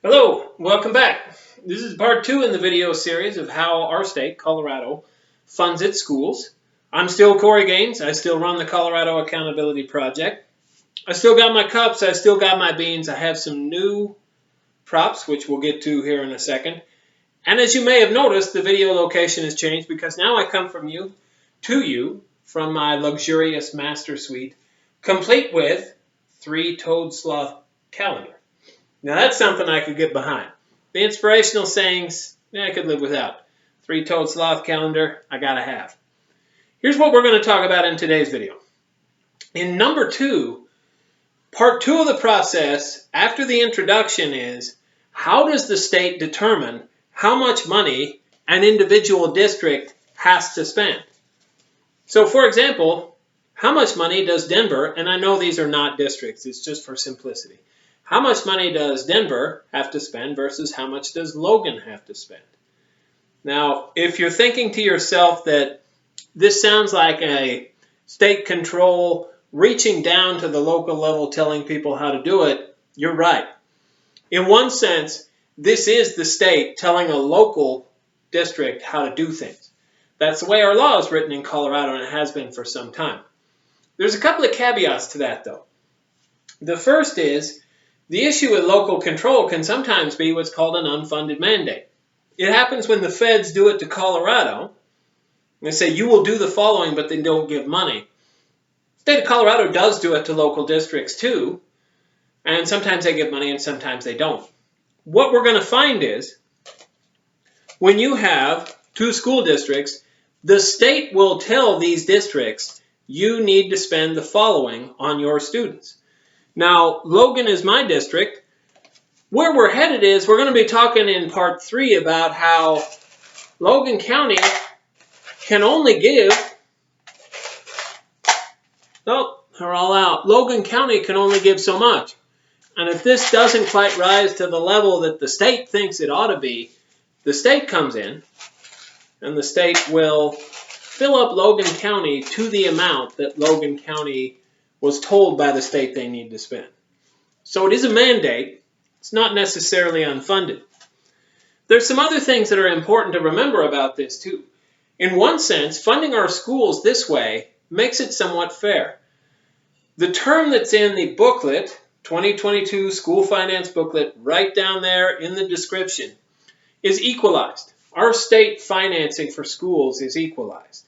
Hello, welcome back. This is part 2 in the video series of how our state, Colorado, funds its schools. I'm still Corey Gaines. I still run the Colorado Accountability Project. I still got my cups. I still got my beans. I have some new props, which we'll get to here in a second. And as you may have noticed, the video location has changed because now I come from you from my luxurious master suite, complete with 3-toed sloth calendar. Now that's something I could get behind. The inspirational sayings, I could live without. 3-toed sloth calendar, I gotta have. Here's what we're going to talk about in today's video. In number 2, part 2 of the process after the introduction is, how does the state determine how much money an individual district has to spend? So for example, how much money does Denver, and I know these are not districts, it's just for simplicity. How much money does Denver have to spend versus how much does Logan have to spend? Now, if you're thinking to yourself that this sounds like a state control reaching down to the local level telling people how to do it, you're right. In one sense, this is the state telling a local district how to do things. That's the way our law is written in Colorado, and it has been for some time. There's a couple of caveats to that, though. The first is, the issue with local control can sometimes be what's called an unfunded mandate. It happens when the feds do it to Colorado. They say, you will do the following, but they don't give money. The state of Colorado does do it to local districts too, and sometimes they give money and sometimes they don't. What we're going to find is, when you have 2 school districts, the state will tell these districts, you need to spend the following on your students. Now, Logan is my district. Where we're headed is we're going to be talking in part 3 about how Logan County can only give, oh, they're all out. Logan County can only give so much. And if this doesn't quite rise to the level that the state thinks it ought to be, the state comes in and the state will fill up Logan County to the amount that Logan County was told by the state they need to spend. So it is a mandate. It's not necessarily unfunded. There's some other things that are important to remember about this too. In one sense, funding our schools this way makes it somewhat fair. The term that's in the booklet, 2022 School Finance Booklet, right down there in the description, is equalized. Our state financing for schools is equalized.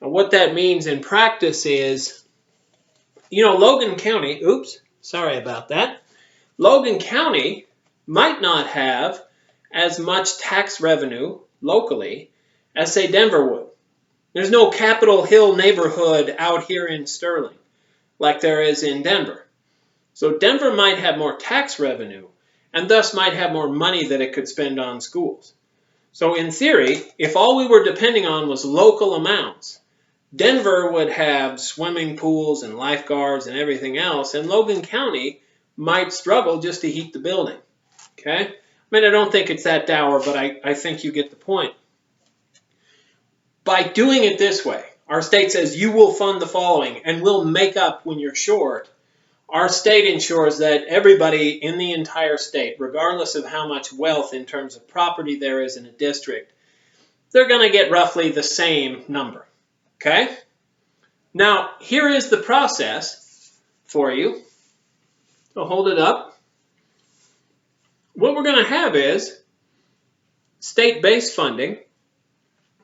And what that means in practice is, Logan County, sorry about that. Logan County might not have as much tax revenue locally as, say, Denver would. There's no Capitol Hill neighborhood out here in Sterling like there is in Denver. So Denver might have more tax revenue and thus might have more money that it could spend on schools. So in theory, if all we were depending on was local amounts, Denver would have swimming pools and lifeguards and everything else, and Logan County might struggle just to heat the building. Okay? I mean, I don't think it's that dour, but I think you get the point. By doing it this way, our state says you will fund the following and we'll make up when you're short. Our state ensures that everybody in the entire state, regardless of how much wealth in terms of property there is in a district, they're going to get roughly the same number. Okay? Now, here is the process for you. So hold it up. What we're going to have is state-based funding.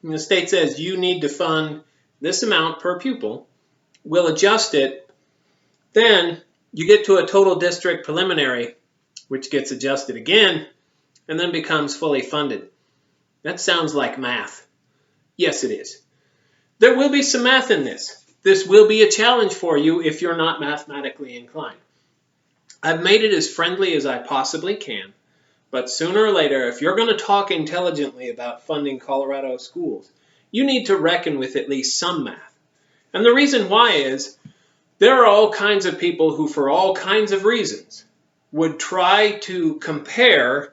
And the state says you need to fund this amount per pupil. We'll adjust it. Then you get to a total district preliminary, which gets adjusted again, and then becomes fully funded. That sounds like math. Yes, it is. There will be some math in this. This will be a challenge for you if you're not mathematically inclined. I've made it as friendly as I possibly can, but sooner or later, if you're going to talk intelligently about funding Colorado schools, you need to reckon with at least some math. And the reason why is, there are all kinds of people who, for all kinds of reasons, would try to compare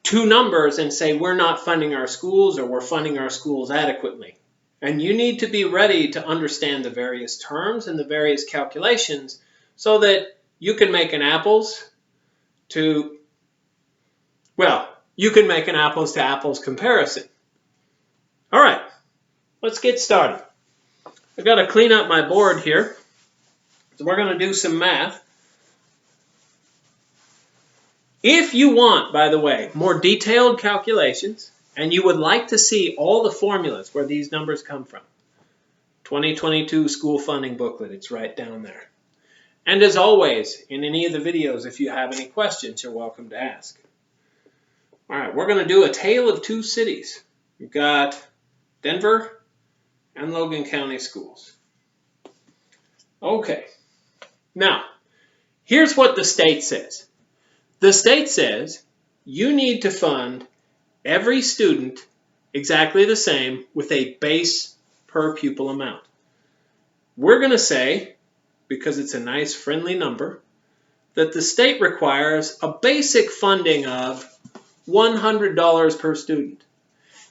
2 numbers and say we're not funding our schools or we're funding our schools adequately. And you need to be ready to understand the various terms and the various calculations so that you can make an apples to Well, you can make an apples to apples comparison. All right, let's get started. I've got to clean up my board here. So we're going to do some math. If you want, by the way, more detailed calculations, and you would like to see all the formulas where these numbers come from, 2022 school funding booklet, it's right down there. And as always, in any of the videos, if you have any questions, you're welcome to ask. All right, we're going to do a tale of two cities. We've got Denver and Logan County schools. Okay, now, here's what the state says. The state says you need to fund every student exactly the same with a base per pupil amount. We're going to say, because it's a nice friendly number, that the state requires a basic funding of $100 per student.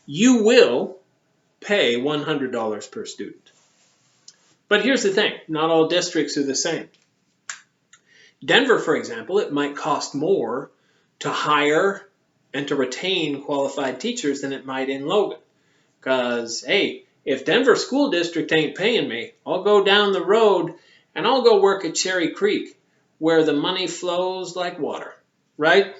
You will pay $100 per student. But here's the thing, not all districts are the same. Denver, for example, it might cost more to hire and to retain qualified teachers than it might in Logan. Because, hey, if Denver School District ain't paying me, I'll go down the road and I'll go work at Cherry Creek, where the money flows like water, right?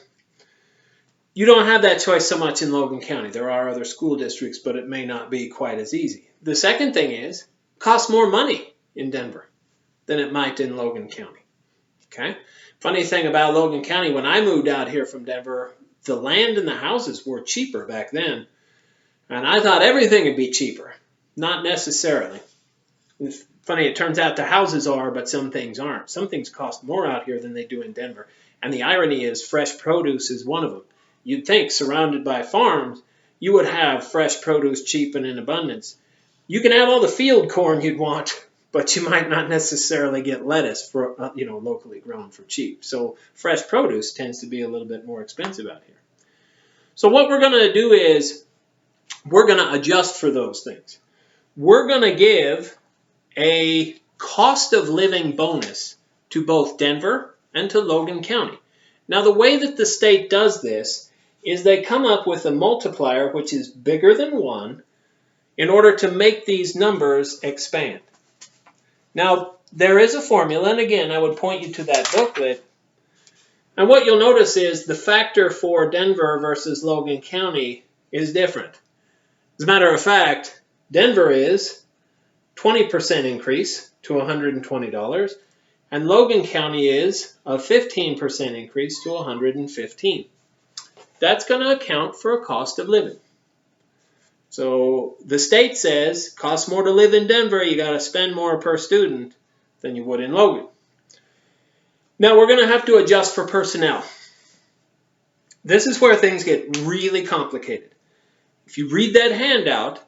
You don't have that choice so much in Logan County. There are other school districts, but it may not be quite as easy. The second thing is, it costs more money in Denver than it might in Logan County. Okay? Funny thing about Logan County, when I moved out here from Denver, the land and the houses were cheaper back then. And I thought everything would be cheaper. Not necessarily. It's funny, it turns out the houses are, but some things aren't. Some things cost more out here than they do in Denver. And the irony is fresh produce is one of them. You'd think, surrounded by farms, you would have fresh produce cheap and in abundance. You can have all the field corn you'd want, but you might not necessarily get lettuce for locally grown for cheap. So fresh produce tends to be a little bit more expensive out here. So what we're going to do is we're going to adjust for those things. We're going to give a cost of living bonus to both Denver and to Logan County. Now, the way that the state does this is they come up with a multiplier which is bigger than 1 in order to make these numbers expand. Now, there is a formula, and again, I would point you to that booklet. And what you'll notice is the factor for Denver versus Logan County is different. As a matter of fact, Denver is 20% increase to $120, and Logan County is a 15% increase to $115. That's going to account for a cost of living. So the state says costs more to live in Denver, you got to spend more per student than you would in Logan. Now we're going to have to adjust for personnel. This is where things get really complicated. If you read that handout,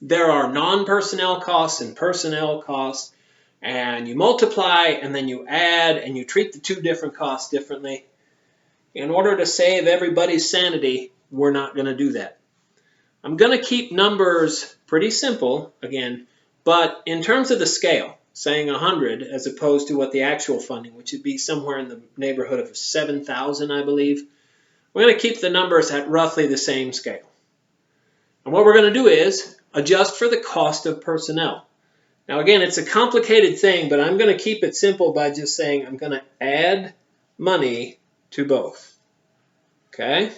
there are non-personnel costs and personnel costs, and you multiply and then you add and you treat the two different costs differently. In order to save everybody's sanity, we're not going to do that. I'm going to keep numbers pretty simple, again, but in terms of the scale, saying 100 as opposed to what the actual funding, which would be somewhere in the neighborhood of 7,000, I believe, we're going to keep the numbers at roughly the same scale. And what we're going to do is adjust for the cost of personnel. Now, again, it's a complicated thing, but I'm going to keep it simple by just saying I'm going to add money to both. Okay?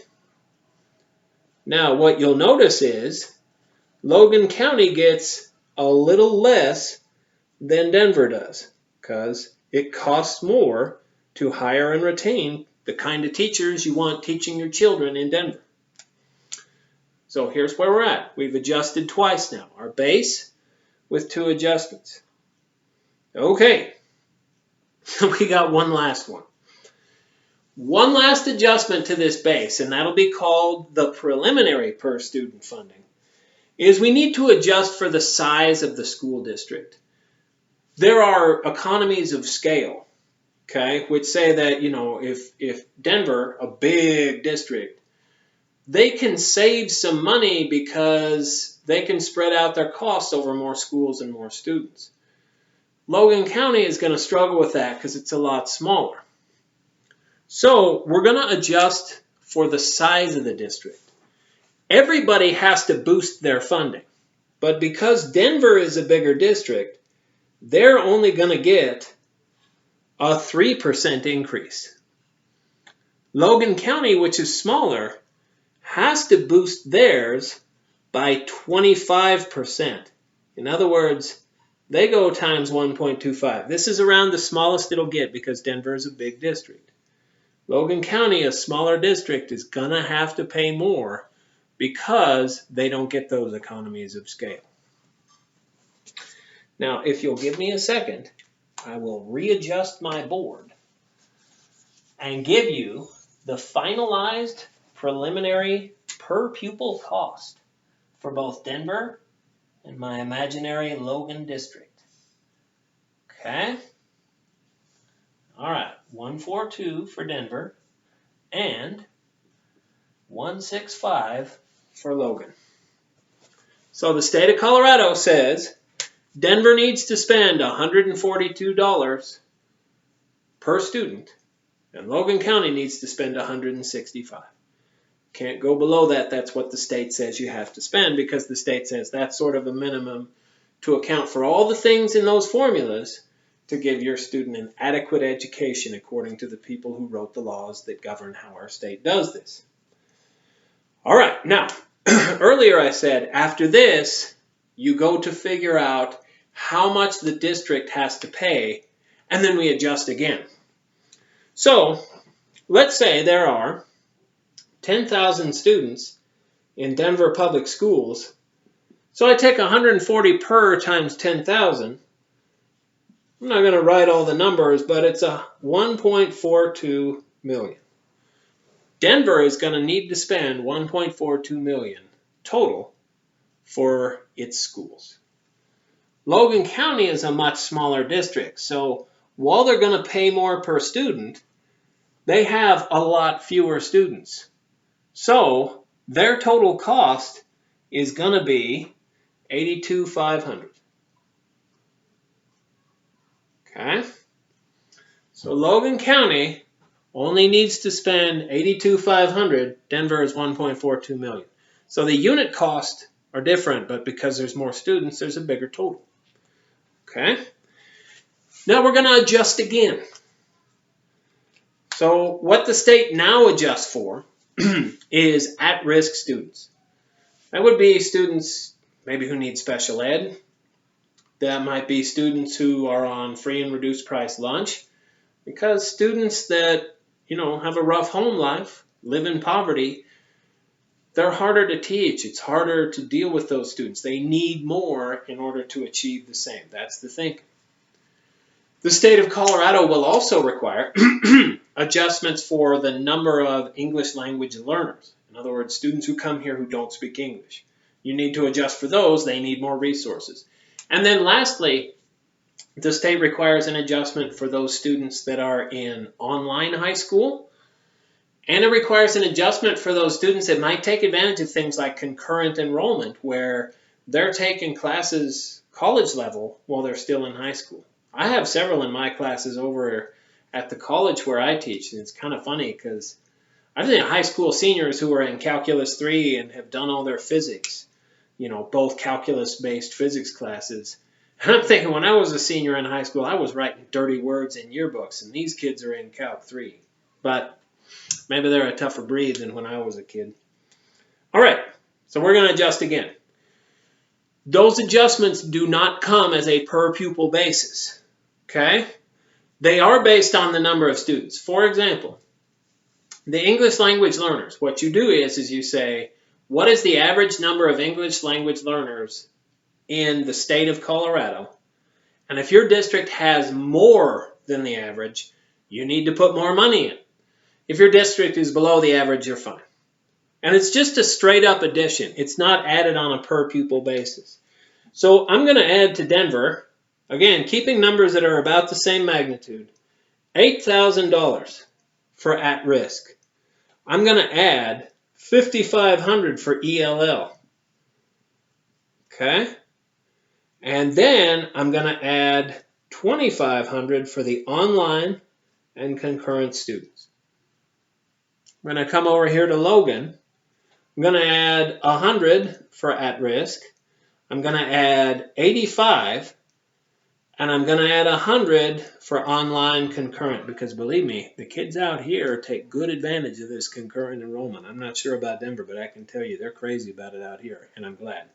Now, what you'll notice is Logan County gets a little less than Denver does because it costs more to hire and retain the kind of teachers you want teaching your children in Denver. So here's where we're at. We've adjusted twice now. Our base with 2 adjustments. Okay. We got one last one. One last adjustment to this base, and that'll be called the preliminary per student funding, is we need to adjust for the size of the school district. There are economies of scale, okay, which say that, if Denver, a big district, they can save some money because they can spread out their costs over more schools and more students. Logan County is going to struggle with that because it's a lot smaller. So we're going to adjust for the size of the district. Everybody has to boost their funding. But because Denver is a bigger district, they're only going to get a 3% increase. Logan County, which is smaller, has to boost theirs by 25%. In other words, they go times 1.25. This is around the smallest it'll get because Denver is a big district. Logan County, a smaller district, is going to have to pay more because they don't get those economies of scale. Now, if you'll give me a second, I will readjust my board and give you the finalized preliminary per pupil cost for both Denver and my imaginary Logan district. Okay? All right, 142 for Denver and 165 for Logan. So the state of Colorado says Denver needs to spend $142 per student, and Logan County needs to spend $165. Can't go below that. That's what the state says you have to spend because the state says that's sort of a minimum to account for all the things in those formulas to give your student an adequate education according to the people who wrote the laws that govern how our state does this. All right, now, earlier I said after this, you go to figure out how much the district has to pay, and then we adjust again. So, let's say there are 10,000 students in Denver public schools. So I take 140 per times 10,000. I'm not going to write all the numbers, but it's a 1.42 million. Denver is going to need to spend 1.42 million total for its schools. Logan County is a much smaller district, so while they're going to pay more per student, they have a lot fewer students. So their total cost is going to be $82,500. Okay? So Logan County only needs to spend $82,500. Denver is $1.42 million. So the unit costs are different, but because there's more students, there's a bigger total. Okay? Now we're going to adjust again. So what the state now adjusts for is at-risk students. That would be students maybe who need special ed. That might be students who are on free and reduced price lunch. Because students that, have a rough home life, live in poverty, they're harder to teach. It's harder to deal with those students. They need more in order to achieve the same. That's the thinking. The state of Colorado will also require adjustments for the number of English language learners. In other words, students who come here who don't speak English. You need to adjust for those. They need more resources. And then lastly, the state requires an adjustment for those students that are in online high school. And it requires an adjustment for those students that might take advantage of things like concurrent enrollment, where they're taking classes college level while they're still in high school. I have several in my classes over at the college where I teach, and it's kind of funny because I've seen high school seniors who are in Calculus 3 and have done all their physics, both calculus-based physics classes. And I'm thinking when I was a senior in high school, I was writing dirty words in yearbooks, and these kids are in Calc 3. But maybe they're a tougher breed than when I was a kid. All right, so we're going to adjust again. Those adjustments do not come as a per pupil basis, okay? They are based on the number of students. For example, the English language learners, what you do is you say, what is the average number of English language learners in the state of Colorado? And if your district has more than the average, you need to put more money in. If your district is below the average, you're fine. And it's just a straight up addition. It's not added on a per pupil basis. So I'm going to add to Denver, again, keeping numbers that are about the same magnitude, $8,000 for at risk. I'm going to add $5,500 for ELL. Okay? And then I'm going to add $2,500 for the online and concurrent students. I'm going to come over here to Logan. I'm going to add 100 for at-risk. I'm going to add 85. And I'm going to add 100 for online concurrent, because believe me, the kids out here take good advantage of this concurrent enrollment. I'm not sure about Denver, but I can tell you they're crazy about it out here, and I'm glad.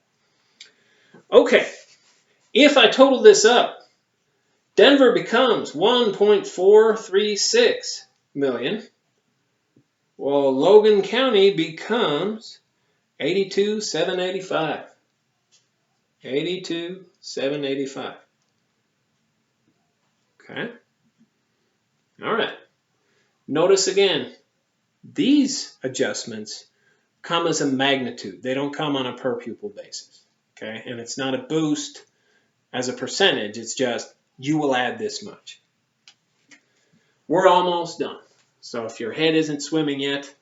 Okay, if I total this up, Denver becomes 1.436 million. Well, Logan County becomes 82,785. 82,785. Okay. All right. Notice again, these adjustments come as a magnitude. They don't come on a per pupil basis. Okay. And it's not a boost as a percentage. It's just you will add this much. We're almost done. So if your head isn't swimming yet,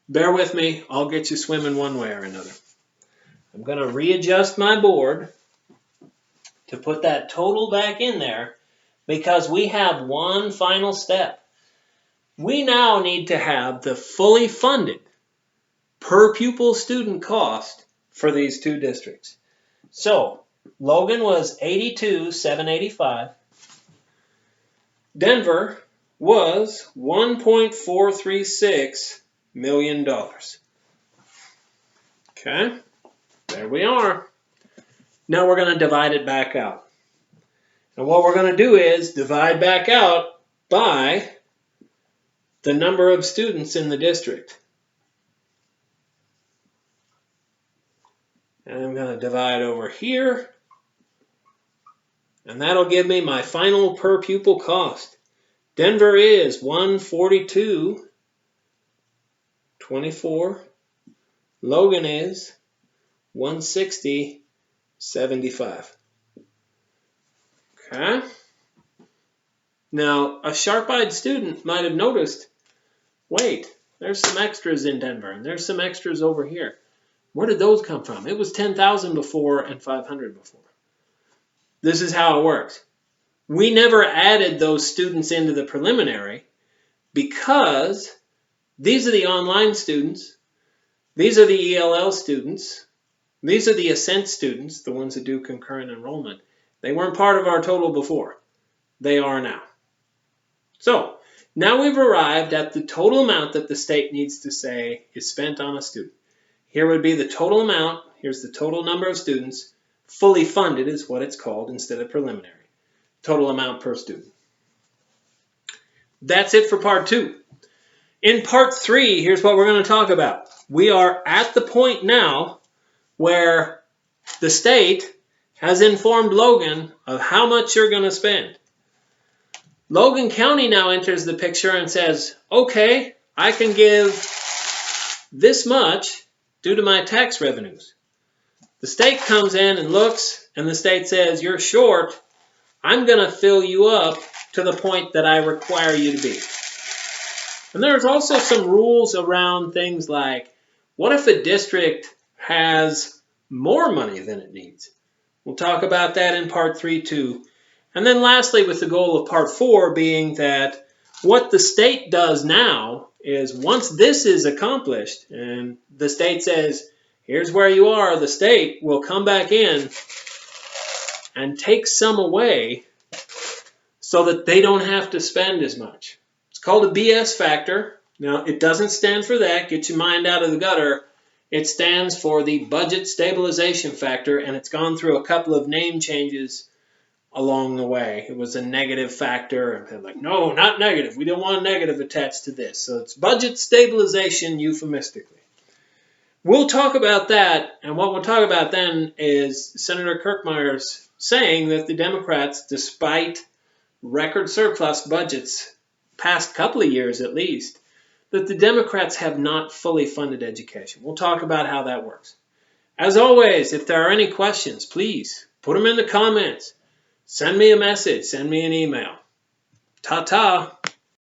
bear with me. I'll get you swimming one way or another. I'm going to readjust my board to put that total back in there, because we have one final step. We now need to have the fully funded per pupil student cost for these two districts. So Logan was 82,785. Denver was $1.436 million. Okay, there we are. Now we're going to divide it back out. And what we're going to do is divide back out by the number of students in the district. And I'm going to divide over here. And that'll give me my final per pupil cost. Denver is $142.24. Logan is $160.75. Okay. Now, a sharp-eyed student might have noticed, wait, there's some extras in Denver, and there's some extras over here. Where did those come from? It was 10,000 before and 500 before. This is how it works. We never added those students into the preliminary because these are the online students, these are the ELL students, these are the Ascent students, the ones that do concurrent enrollment. They weren't part of our total before. They are now. So now we've arrived at the total amount that the state needs to say is spent on a student. Here would be the total amount. Here's the total number of students. Fully funded is what it's called instead of preliminary. Total amount per student. That's it for part 2. In part 3, here's what we're going to talk about. We are at the point now where the state has informed Logan of how much you're going to spend. Logan County now enters the picture and says, okay, I can give this much due to my tax revenues. The state comes in and looks, and the state says, you're short. I'm going to fill you up to the point that I require you to be. And there's also some rules around things like, what if a district has more money than it needs? We'll talk about that in part 3 too. And then lastly, with the goal of part 4 being that what the state does now is once this is accomplished and the state says, here's where you are, the state will come back in and take some away so that they don't have to spend as much. It's called a BS factor. Now, it doesn't stand for that. Get your mind out of the gutter. It stands for the budget stabilization factor, and it's gone through a couple of name changes along the way. It was a negative factor, and they're like, no, not negative. We don't want negative attached to this. So it's budget stabilization euphemistically. We'll talk about that, and what we'll talk about then is Senator Kirkmeyer's saying that the Democrats, despite record surplus budgets, past couple of years at least, that the Democrats have not fully funded education. We'll talk about how that works. As always, if there are any questions, please put them in the comments. Send me a message. Send me an email. Ta-ta.